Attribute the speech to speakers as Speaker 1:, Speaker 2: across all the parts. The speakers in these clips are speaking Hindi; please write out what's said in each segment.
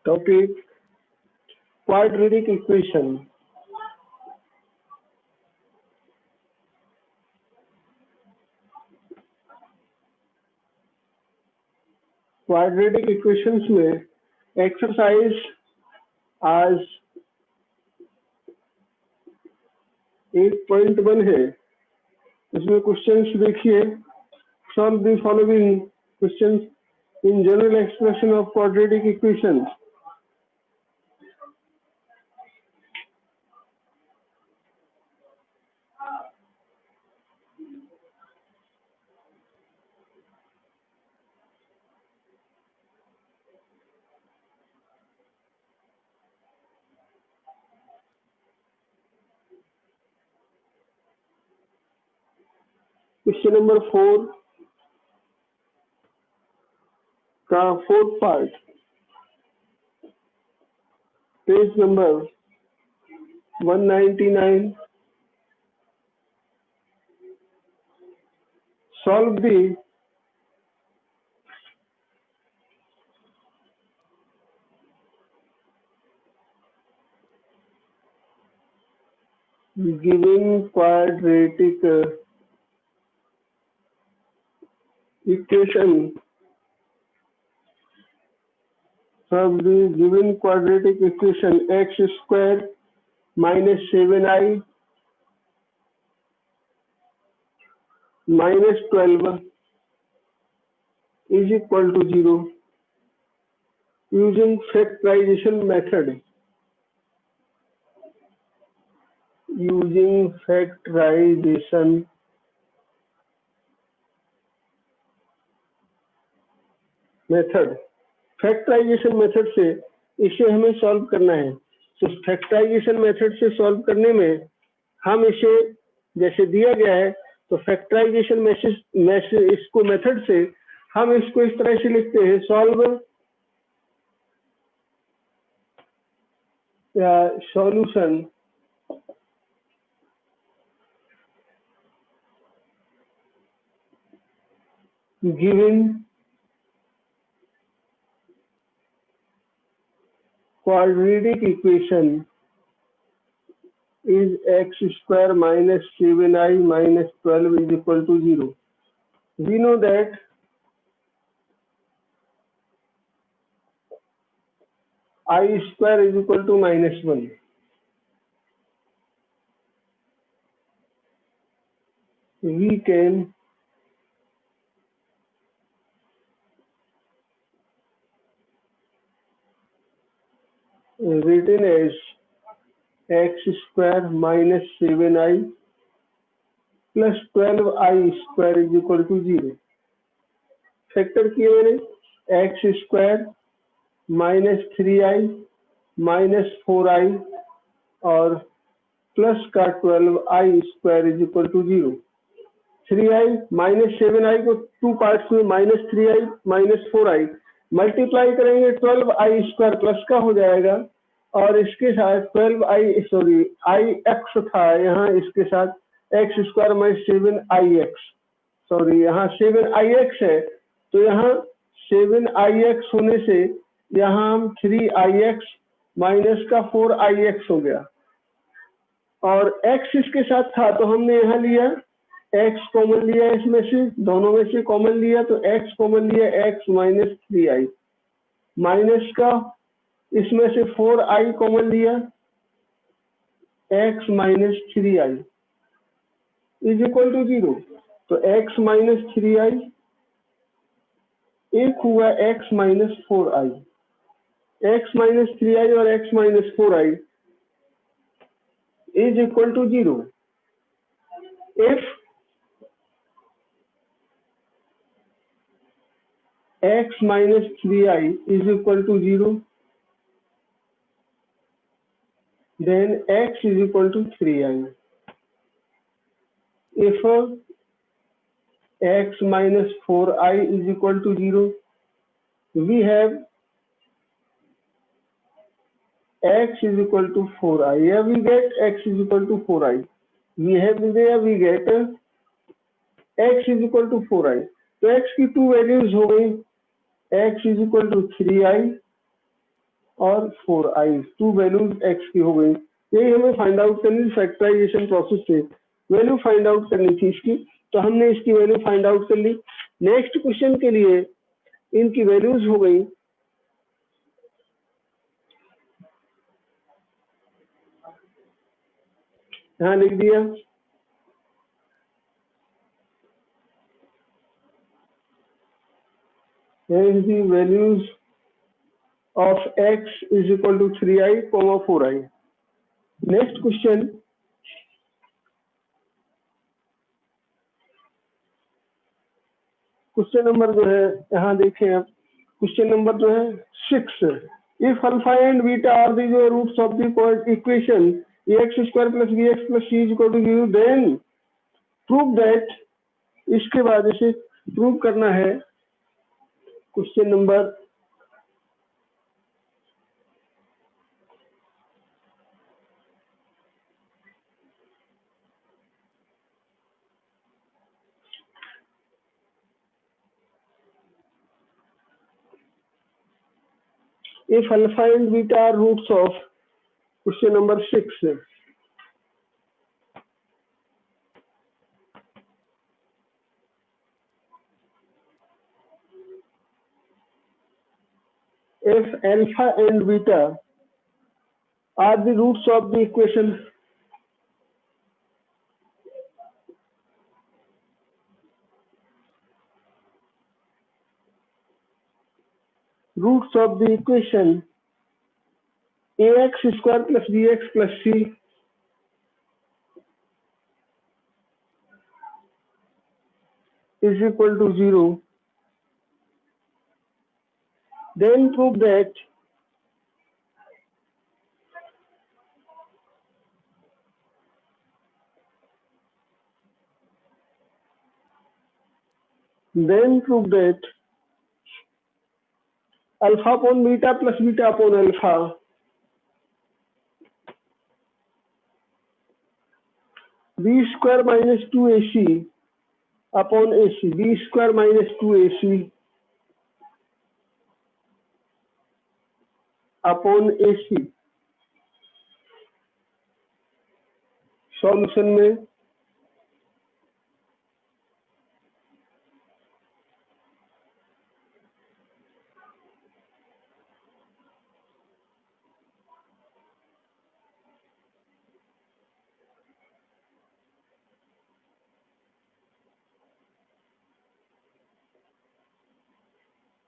Speaker 1: Topic: quadratic equation. Quadratic equations में एक्सरसाइज आज 8.1 है। इसमें क्वेश्चंस देखिए, solve the following questions in general expression of quadratic equations. Question number 4 का fourth part, page number 199। Solve the given quadratic equation from the given quadratic equation x square minus 7i minus 12 is equal to 0 using factorization method. Using factorization method, factorization method से इसे हमें सॉल्व करना है। तो फैक्टराइजेशन मेथड से सॉल्व करने में हम इसे जैसे दिया गया है, तो फैक्टराइजेशन मैसेज इसको मेथड से हम इसको इस तरह से लिखते हैं, सॉल्व या solution given quadratic equation is x square minus 7i minus 12 is equal to 0. We know that I square is equal to minus 1. We can written as x square minus 7i plus 12i square is equal to 0. Factor किए मैंने x square minus 3i minus 4i और प्लस का 12i square is equal to 0. 3i minus 7i को टू पार्ट्स में minus 3i minus 4i multiply करेंगे 12i स्क्वायर प्लस का हो जाएगा, और इसके साथ 12i आई एक्स था यहाँ, इसके साथ एक्स स्क्वायर माइनस 7ix, यहाँ 7ix है, तो यहाँ 7ix होने से यहाँ हम 3ix माइनस का 4ix हो गया, और x इसके साथ था तो हमने यहाँ लिया x कॉमन लिया, इसमें से दोनों में से कॉमन लिया, तो x कॉमन लिया, x माइनस 3i माइनस का इसमें से 4i कॉमन लिया, x minus 3i is equal to 0। तो x माइनस 3i एक हुआ x minus 4i, x minus 3i और x minus 4i is equal to 0 if x minus 3i is equal to 0, then x is equal to 3i. If x minus 4i is equal to 0, we have x is equal to 4i. Here we get x is equal to 4i. We have there we get x is equal to 4i. तो x की टू वैल्यूज हो गई, x is equal to 3i और 4i, टू वैल्यूज एक्स की हो गई। यही हमें फाइंड आउट करनी, फैक्टराइजेशन प्रोसेस से वैल्यू फाइंड आउट करनी थी इसकी, तो हमने इसकी वैल्यू फाइंड आउट कर ली। नेक्स्ट क्वेश्चन के लिए इनकी वैल्यूज हो गई, यहाँ लिख दिया hence the values of x is equal to 3i, 4i। Next question, question number जो है यहाँ देखें आप, क्वेश्चन नंबर जो है 6, if alpha and beta are the जो roots of the equation x square plus b x plus c is equal to 0, then prove that, इसके बाद इसे प्रूव करना है। Question number if alpha and beta are roots of, question number 6, if alpha and beta are the roots of the equation ax square plus bx plus c is equal to 0, then prove that alpha upon beta plus beta upon alpha b square minus 2ac upon ac, b square minus 2ac upon ac। Solution में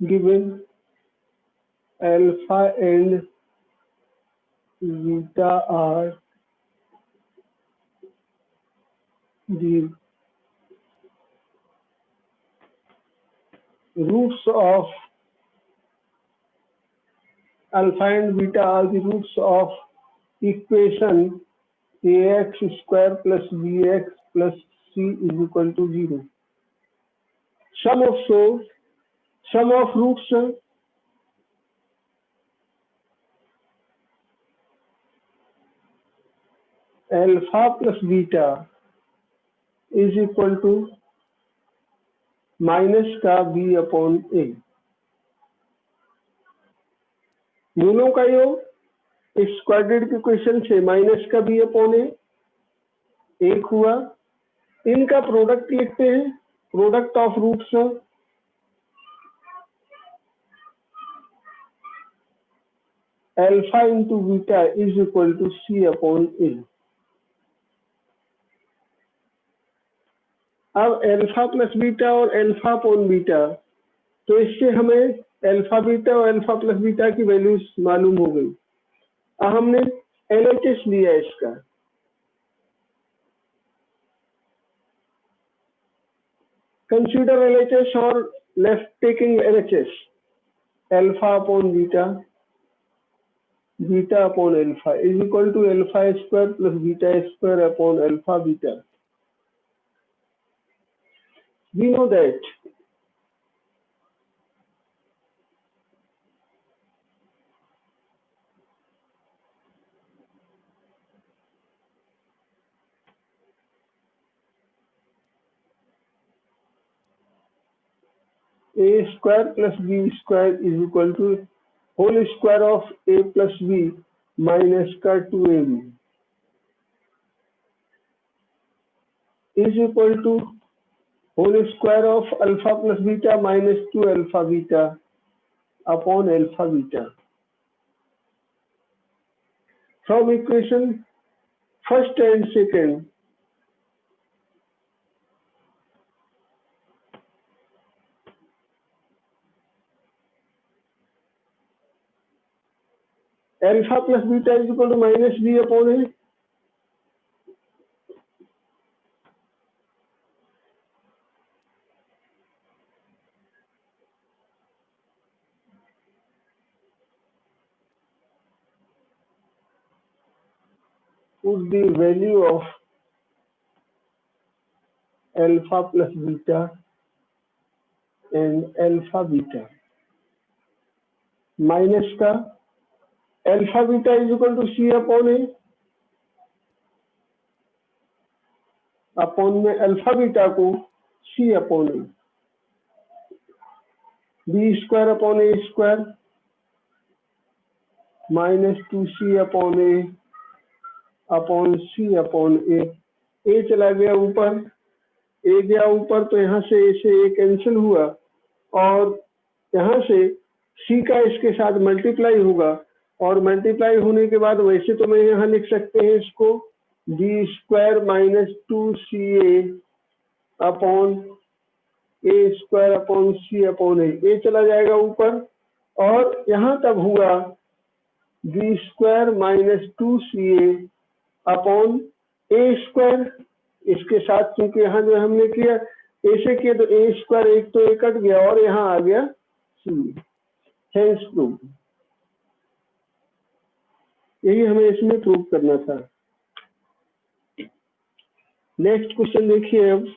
Speaker 1: given alpha and beta are the roots of equation ax square plus bx plus c is equal to 0। Sum of roots alpha plus beta is equal to minus का b अपॉन a। मूलों का योग इस क्वाड्रेटिक इक्वेशन से माइनस का b अपॉन a एक हुआ, इनका प्रोडक्ट लिखते हैं, product of roots alpha into beta is equal to c upon a। अब अल्फा प्लस बीटा और अल्फा अपॉन बीटा, तो इससे हमें अल्फा बीटा और अल्फा प्लस बीटा की वैल्यूज मालूम हो गई। अब हमने एलएचएस लिया इसका, कंसीडर एलएचएस और left taking LHS, alpha upon beta, beta upon alpha is equal to alpha square plus beta square upon alpha beta. We know that a square plus b square is equal to whole square of a plus b minus का 2ab is equal to whole square of alpha plus beta minus 2 alpha beta upon alpha beta. From equation first and second alpha plus beta is equal to minus b upon a put the value of alpha plus beta and alpha beta minus का alpha beta is equal to c upon a upon में अल्फा बीटा को c upon a b square upon a square minus 2c upon a upon c upon a चला गया ऊपर, ए गया ऊपर तो यहाँ से ए से ए कैंसिल हुआ और यहाँ से सी का इसके साथ मल्टीप्लाई होगा और मल्टीप्लाई होने के बाद वैसे तो मैं यहाँ लिख सकते हैं इसको b square minus 2ca upon a square upon c upon a चला जाएगा ऊपर और यहाँ तब हुआ b square minus 2ca upon a square इसके साथ, क्योंकि यहाँ जो हमने किया ए से किया तो ए स्क्वायर एक तो ए कट गया और यहाँ आ गया सी। Hence prove. यही हमें इसमें प्रूव करना था। नेक्स्ट क्वेश्चन देखिए अब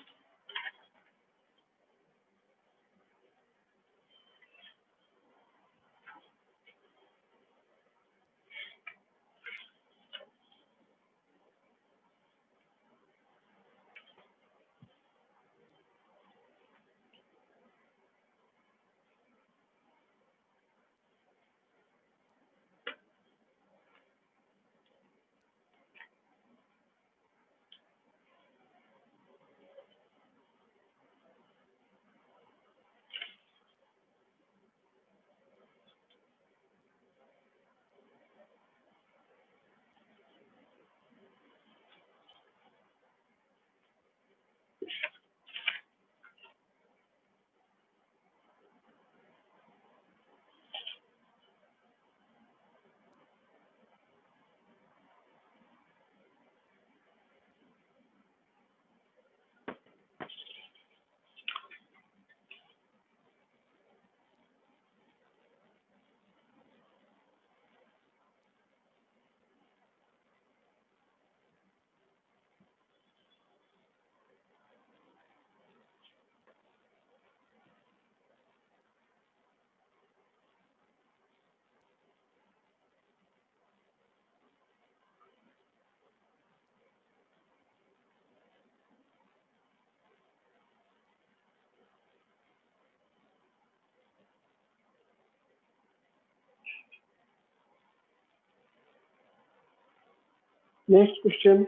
Speaker 1: next question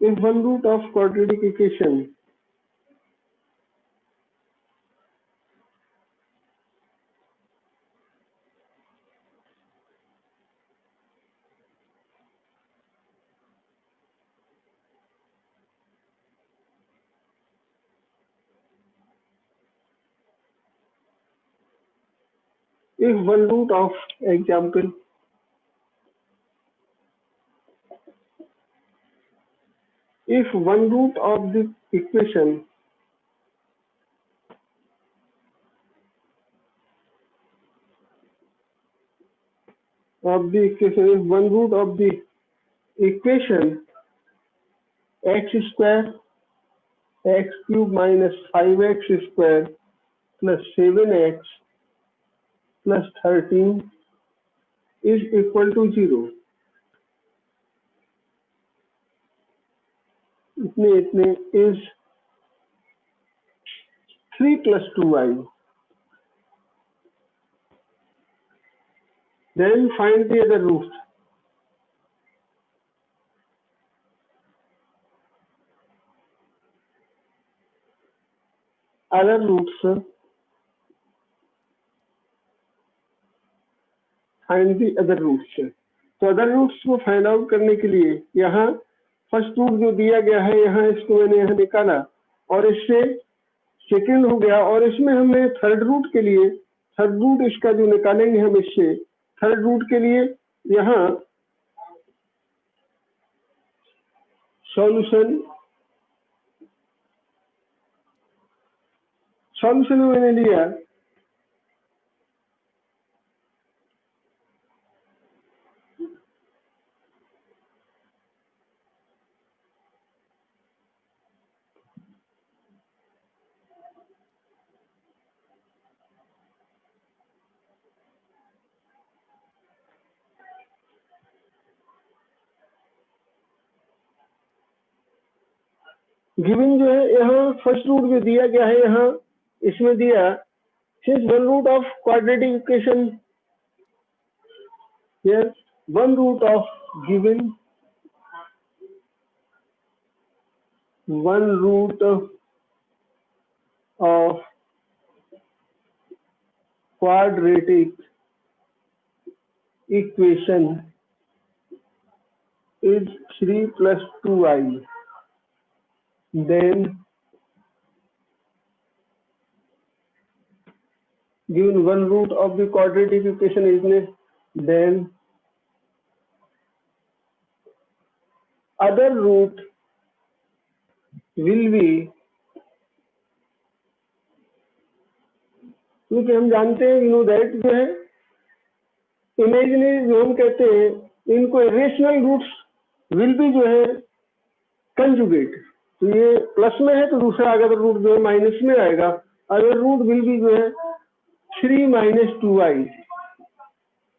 Speaker 1: if one root of quadratic equation if one root of example if one root of the equation of the equation is one root of the equation x square x cube minus 5x square plus 7x plus 13 is equal to 0. इतने is 3 plus 2y. Then find the other roots. Other roots. Find the other roots. तो अदर रूट्स को फाइंड आउट करने के लिए यहाँ फर्स्ट रूट जो दिया गया है यहाँ इसको मैंने यहाँ निकाला और इससे सेकेंड हो गया और इसमें हमने थर्ड रूट के लिए थर्ड रूट इसका जो निकालेंगे हम इससे थर्ड रूट के लिए यहाँ सॉल्यूशन में मैंने लिया गिवन जो है यहाँ फर्स्ट रूट जो दिया गया है यहाँ इसमें दिया since one root of quadratic equation here one root of given one root of quadratic equation is 3 plus 2i. Then given one root of the quadratic equation is then other root will be, क्योंकि हम जानते हैं यू नो दैट जो है इमेजिनरी जो हम कहते हैं इनको रेशनल रूट्स विल बी जो है कंजुगेट, तो ये प्लस में है तो दूसरा अगर रूट जो है माइनस में आएगा, अगर रूट विल बी जो है 3 minus 2i,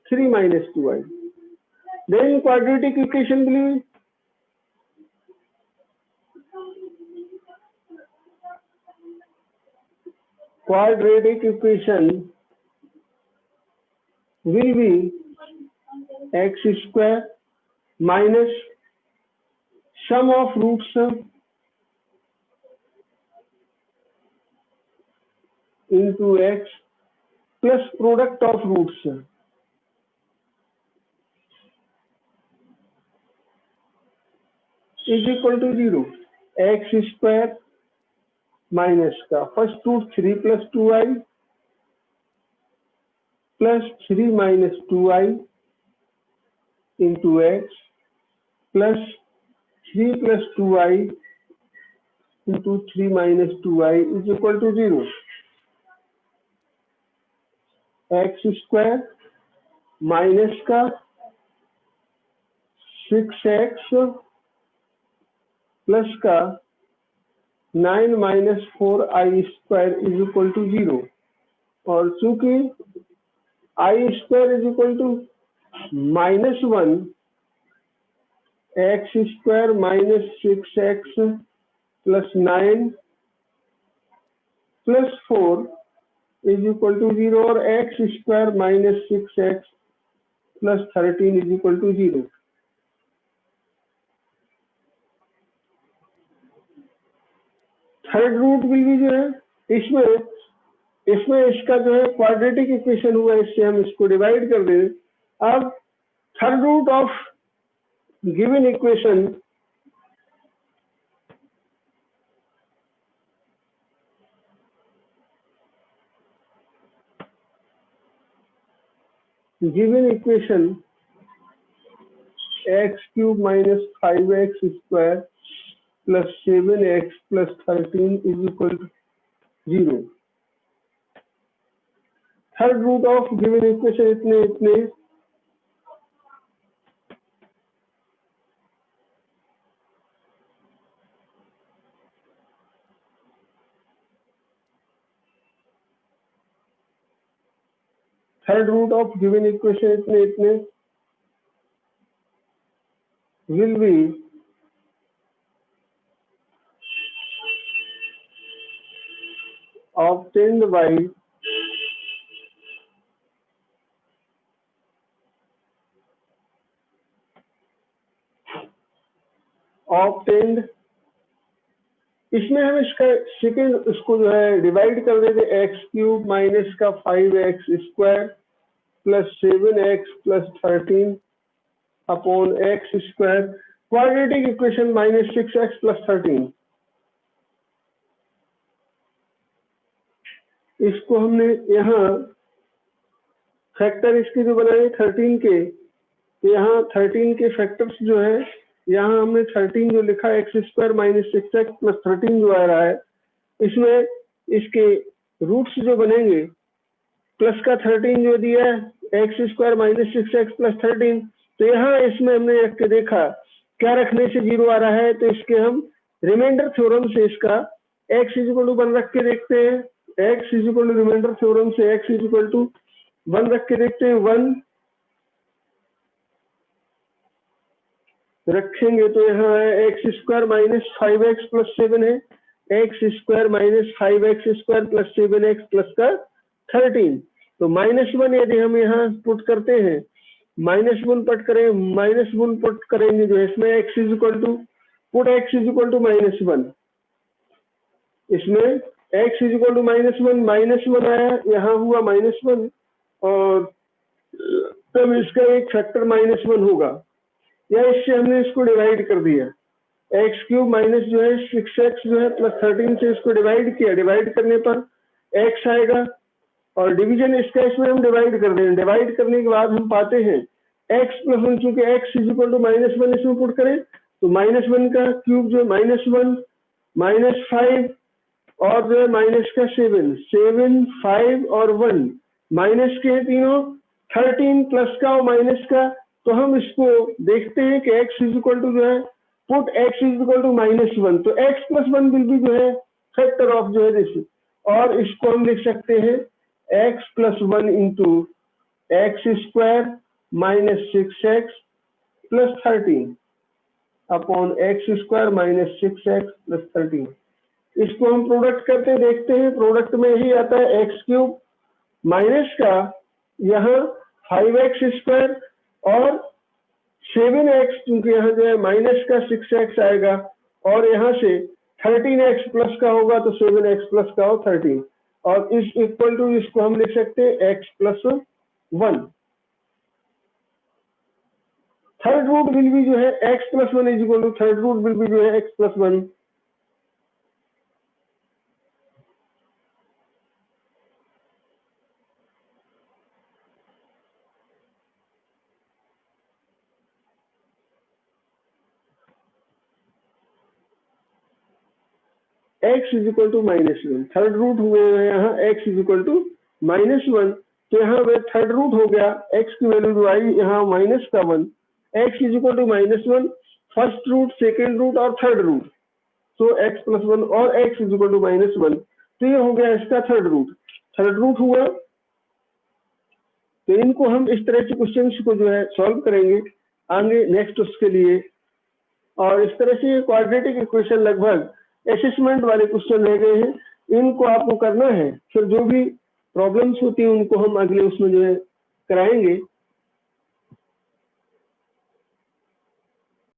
Speaker 1: 3 minus 2i, then quadratic equation will be quadratic equation will be x square minus sum of roots into x plus product of roots is equal to 0. x square minus का first root 3 plus 2i plus 3 minus 2i into x plus 3 plus 2i into 3 minus 2i is equal to 0. x square minus का 6x प्लस का 9 minus 4i square is equal to 0, और चूंकि i square is equal to -1, x square minus 6x plus 9 plus 4 is equal to 0, और x square minus 6x plus 13 is equal to 0. Third root will भी जो है इसमें इसका जो है क्वाड्रेटिक इक्वेशन हुआ, इससे हम इसको डिवाइड कर दें. अब third root of given equation x cube minus 5x square plus 7x plus 13 is equal to 0. Third root of given equation इतने third root of given equation इतने इतने will be obtained by इसमें हम इसका सेकेंड इसको जो है डिवाइड कर देते एक्स क्यूब माइनस का 5x square plus 7x plus 13 upon x square quadratic equation minus 6x plus 13। इसको हमने यहाँ फैक्टर इसके जो बनाए 13 के, यहाँ 13 के फैक्टर्स जो है यहाँ हमने 13 जो लिखा x square minus 6x plus 13 जो आ रहा है, इसमें इसके रूट्स जो बनेंगे प्लस का 13 जो दिया है x square minus 6x plus 13, तो यहाँ इसमें हमने रख के देखा क्या रखने से 0 आ रहा है, तो इसके हम रिमाइंडर थ्योरम से इसका x इक्वल टू 1 रख के देखते हैं। x equal to remainder theorem से x इक्वल टू 1 रख के देखते हैं। 1 रखेंगे तो यहाँ है x square minus 5x plus 7 है, x square minus 5x square plus 7x plus का 13, तो -1 यदि हम यहाँ पुट करते हैं -1 पुट करें -1 पुट करेंगे जो इसमें x equal to put x equal to -1, इसमें x इक्वल टू -1 आया, यहाँ हुआ -1 और तब इसका एक फैक्टर -1 होगा, या इससे हमने इसको डिवाइड कर दिया एक्स क्यूब माइनस जो है 6x जो है प्लस 13 से इसको डिवाइड किया, डिवाइड करने पर x आएगा और डिवीजन इसका इसमें हम डिवाइड कर दें। डिवाइड करने के बाद हम पाते हैं x प्लस 1, चूंकि x इक्वल टू -1 इसमें पुट करें तो -1 का क्यूब जो है -1 -5 और जो है माइनस का 7 5 और 1 माइनस के तीनों 13 प्लस का और माइनस का, तो हम इसको देखते हैं कि x इक्वल टू जो है पुट x इक्वल टू -1, तो x प्लस 1 विल बी जो है फैक्टर ऑफ जो है दिस, और इसको हम लिख सकते हैं x plus 1 into x square minus 6x plus 13 upon x square minus 6x plus 13। इसको हम प्रोडक्ट करते देखते हैं, प्रोडक्ट में ही आता है एक्स क्यूब माइनस का यहाँ 5x स्क्वायर और 7x, क्योंकि यहाँ जो है माइनस का 6x आएगा और यहाँ से 13x प्लस का होगा तो 7x प्लस का हो 13, और इस इक्वल टू इसको हम लिख सकते हैं x plus 1। Third root will भी जो है x plus 1 is equal to third root will भी जो है x plus 1। x is equal to -1, third root हुए हैं यहाँ x इज इक्वल टू -1, तो यहाँ वे थर्ड रूट हो गया, x की वैल्यू जो आई यहाँ -1, x is equal to -1 first root second root और थर्ड रूट, तो x प्लस 1 और x इज इक्वल टू -1, तो ये हो गया इसका थर्ड रूट हुआ। तो इनको हम इस तरह से क्वेश्चन को जो है सॉल्व करेंगे आगे नेक्स्ट उसके लिए, और इस तरह से क्वाड्रेटिक इक्वेशन लगभग असेसमेंट वाले क्वेश्चन रह गए हैं, इनको आपको करना है, फिर जो भी प्रॉब्लम्स होती हैं उनको हम अगले उसमें जो है कराएंगे।